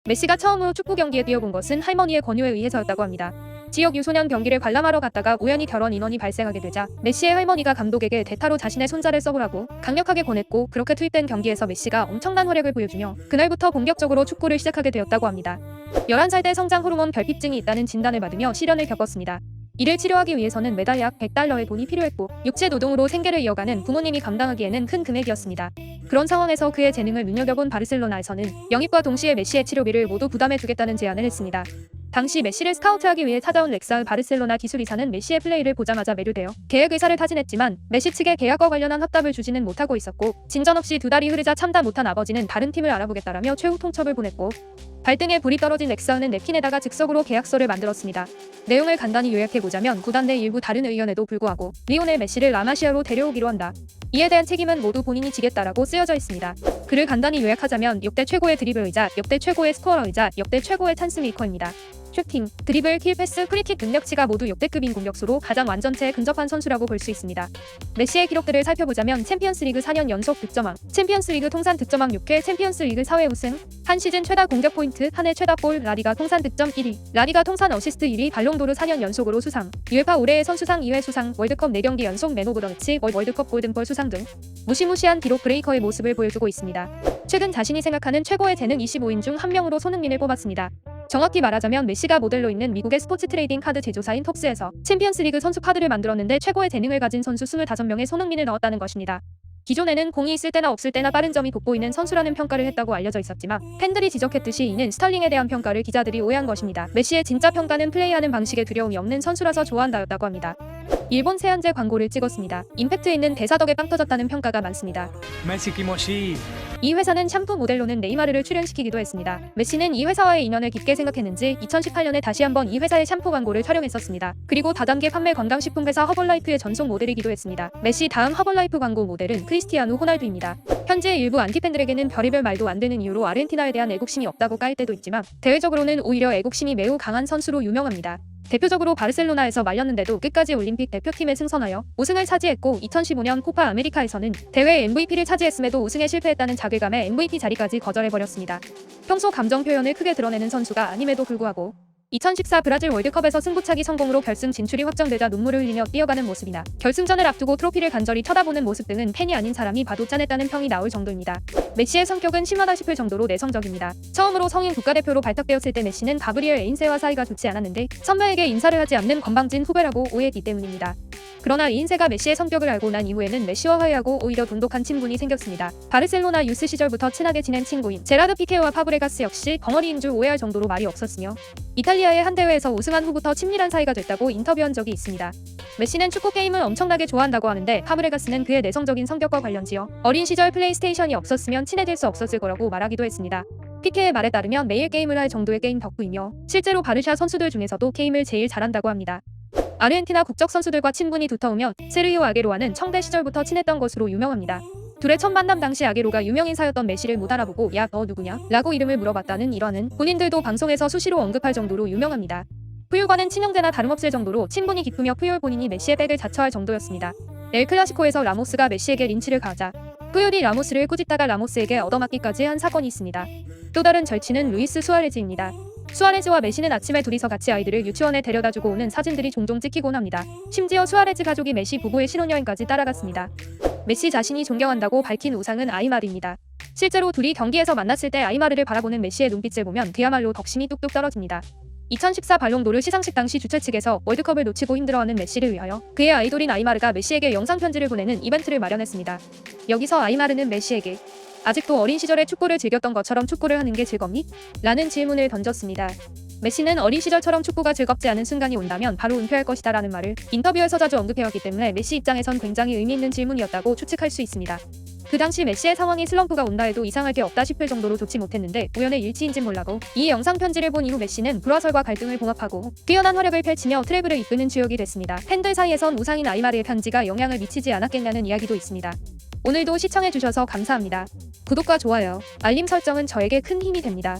메시가 처음으로 축구 경기에 뛰어본 것은 할머니의 권유에 의해서였다고 합니다. 지역 유소년 경기를 관람하러 갔다가 우연히 결혼 인원이 발생하게 되자 메시의 할머니가 감독에게 대타로 자신의 손자를 써보라고 강력하게 권했고, 그렇게 투입된 경기에서 메시가 엄청난 활약을 보여주며 그날부터 본격적으로 축구를 시작하게 되었다고 합니다. 11살 때 성장 호르몬 결핍증이 있다는 진단을 받으며 시련을 겪었습니다. 이를 치료하기 위해서는 매달 약 100달러의 돈이 필요했고, 육체 노동으로 생계를 이어가는 부모님이 감당하기에는 큰 금액이었습니다. 그런 상황에서 그의 재능을 눈여겨본 바르셀로나에서는 영입과 동시에 메시의 치료비를 모두 부담해주겠다는 제안을 했습니다. 당시 메시를 스카우트하기 위해 찾아온 렉사의 바르셀로나 기술이사는 메시의 플레이를 보자마자 매료되어 계약 의사를 타진했지만 메시 측에 계약과 관련한 확답을 주지는 못하고 있었고, 진전 없이 2달이 흐르자 참다 못한 아버지는 다른 팀을 알아보겠다라며 최후 통첩을 보냈고, 발등에 불이 떨어진 렉사은은 냅킨에다가 즉석으로 계약서를 만들었습니다. 내용을 간단히 요약해보자면 구단 내 일부 다른 의견에도 불구하고 리오넬 메시를 라마시아로 데려오기로 한다. 이에 대한 책임은 모두 본인이 지겠다라고 쓰여져 있습니다. 그를 간단히 요약하자면 역대 최고의 드리블의자, 역대 최고의 스코어러이자, 역대 최고의 찬스메이커입니다. 슈팅, 드리블, 킬, 패스, 프리킥 능력치가 모두 역대급인 공격수로 가장 완전체에 근접한 선수라고 볼 수 있습니다. 메시의 기록들을 살펴보자면 챔피언스리그 4년 연속 득점왕, 챔피언스리그 통산 득점왕 6회, 챔피언스리그 4회 우승, 한 시즌 최다 공격 포인트, 한 해 최다 골, 라리가 통산 득점 1위, 라리가 통산 어시스트 1위, 발롱도르 4년 연속으로 수상, UEFA 올해의 선수상 2회 수상, 월드컵 4경기 연속 맨 오브 더 매치, 월드컵 골든볼 수상 등 무시무시한 기록 브레이커의 모습을 보여주고 있습니다. 최근 자신이 생각하는 최고의 재능 25인 중 한 명으로 손흥민을 뽑았습니다. 정확히 말하자면 메시가 모델로 있는 미국의 스포츠 트레이딩 카드 제조사인 톡스에서 챔피언스리그 선수 카드를 만들었는데 최고의 재능을 가진 선수 25명에 손흥민을 넣었다는 것입니다. 기존에는 공이 있을 때나 없을 때나 빠른 점이 돋보이는 선수라는 평가를 했다고 알려져 있었지만, 팬들이 지적했듯이 이는 스털링에 대한 평가를 기자들이 오해한 것입니다. 메시의 진짜 평가는 플레이하는 방식에 두려움이 없는 선수라서 좋아한다였다고 합니다. 일본 세안제 광고를 찍었습니다. 임팩트 있는 대사 덕에 빵 터졌다는 평가가 많습니다. 이 회사는 샴푸 모델로는 네이마르를 출연시키기도 했습니다. 메시는 이 회사와의 인연을 깊게 생각했는지 2018년에 다시 한번 이 회사의 샴푸 광고를 촬영했었습니다. 그리고 다단계 판매 건강식품 회사 허벌라이프의 전속 모델이기도 했습니다. 메시 다음 허벌라이프 광고 모델은 크리스티아누 호날두입니다. 현재 일부 안티팬들에게는 별의별 말도 안 되는 이유로 아르헨티나에 대한 애국심이 없다고 까일 때도 있지만, 대외적으로는 오히려 애국심이 매우 강한 선수로 유명합니다. 대표적으로 바르셀로나에서 말렸는데도 끝까지 올림픽 대표팀에 승선하여 우승을 차지했고, 2015년 코파 아메리카에서는 대회 MVP를 차지했음에도 우승에 실패했다는 자괴감에 MVP 자리까지 거절해버렸습니다. 평소 감정 표현을 크게 드러내는 선수가 아님에도 불구하고 2014 브라질 월드컵에서 승부차기 성공으로 결승 진출이 확정되자 눈물을 흘리며 뛰어가는 모습이나 결승전을 앞두고 트로피를 간절히 쳐다보는 모습 등은 팬이 아닌 사람이 봐도 짠했다는 평이 나올 정도입니다. 메시의 성격은 심하다 싶을 정도로 내성적입니다. 처음으로 성인 국가대표로 발탁되었을 때 메시는 가브리엘 에인세와 사이가 좋지 않았는데 선배에게 인사를 하지 않는 건방진 후배라고 오해했기 때문입니다. 그러나 에인세가 메시의 성격을 알고 난 이후에는 메시와 화해하고 오히려 돈독한 친분이 생겼습니다. 바르셀로나 유스 시절부터 친하게 지낸 친구인 제라드 피케와 파브레가스 역시 벙어리인 줄 오해할 정도로 말이 없었으며, 이탈리아의 한 대회에서 우승한 후부터 친밀한 사이가 됐다고 인터뷰한 적이 있습니다. 메시는 축구 게임을 엄청나게 좋아한다고 하는데, 파브레가스는 그의 내성적인 성격과 관련지어 어린 시절 플레이스테이션이 없었으면 친해질 수 없었을 거라고 말하기도 했습니다. 피케의 말에 따르면 매일 게임을 할 정도의 게임 덕후이며 실제로 바르샤 선수들 중에서도 게임을 제일 잘한다고 합니다. 아르헨티나 국적 선수들과 친분이 두터우며 세르히오 아게로와는 청대 시절부터 친했던 것으로 유명합니다. 둘의 첫 만남 당시 아게로가 유명인사였던 메시를 못 알아보고 "야, 너 누구냐? 라고 이름을 물어봤다는 일화는 본인들도 방송에서 수시로 언급할 정도로 유명합니다. 푸율과는 친형제나 다름없을 정도로 친분이 깊으며 푸율 본인이 메시의 백을 자처할 정도였습니다. 엘 클라시코에서 라모스가 메시에게 린치를 가하자 푸율이 라모스를 꾸짖다가 라모스에게 얻어맞기까지 한 사건이 있습니다. 또 다른 절친은 루이스 수아레즈입니다. 수아레즈와 메시는 아침에 둘이서 같이 아이들을 유치원에 데려다주고 오는 사진들이 종종 찍히곤 합니다. 심지어 수아레즈 가족이 메시 부부의 신혼여행까지 따라갔습니다. 메시 자신이 존경한다고 밝힌 우상은 아이마르입니다. 실제로 둘이 경기에서 만났을 때 아이마르를 바라보는 메시의 눈빛을 보면 그야말로 덕심이 뚝뚝 떨어집니다. 2014 발롱도르 시상식 당시 주최 측에서 월드컵을 놓치고 힘들어하는 메시를 위하여 그의 아이돌인 아이마르가 메시에게 영상 편지를 보내는 이벤트를 마련했습니다. 여기서 아이마르는 메시에게 "아직도 어린 시절에 축구를 즐겼던 것처럼 축구를 하는 게 즐겁니? 라는 질문을 던졌습니다. 메시는 어린 시절처럼 축구가 즐겁지 않은 순간이 온다면 바로 은퇴할 것이다 라는 말을 인터뷰에서 자주 언급해왔기 때문에 메시 입장에선 굉장히 의미 있는 질문이었다고 추측할 수 있습니다. 그 당시 메시의 상황이 슬럼프가 온다 해도 이상할 게 없다 싶을 정도로 좋지 못했는데 우연의 일치인진 몰라도 이 영상 편지를 본 이후 메시는 불화설과 갈등을 봉합하고 뛰어난 활약을 펼치며 트래블을 이끄는 주역이 됐습니다. 팬들 사이에선 우상인 아이마르의 편지가 영향을 미치지 않았겠냐는 이야기도 있습니다. 오늘도 시청해주셔서 감사합니다. 구독과 좋아요, 알림 설정은 저에게 큰 힘이 됩니다.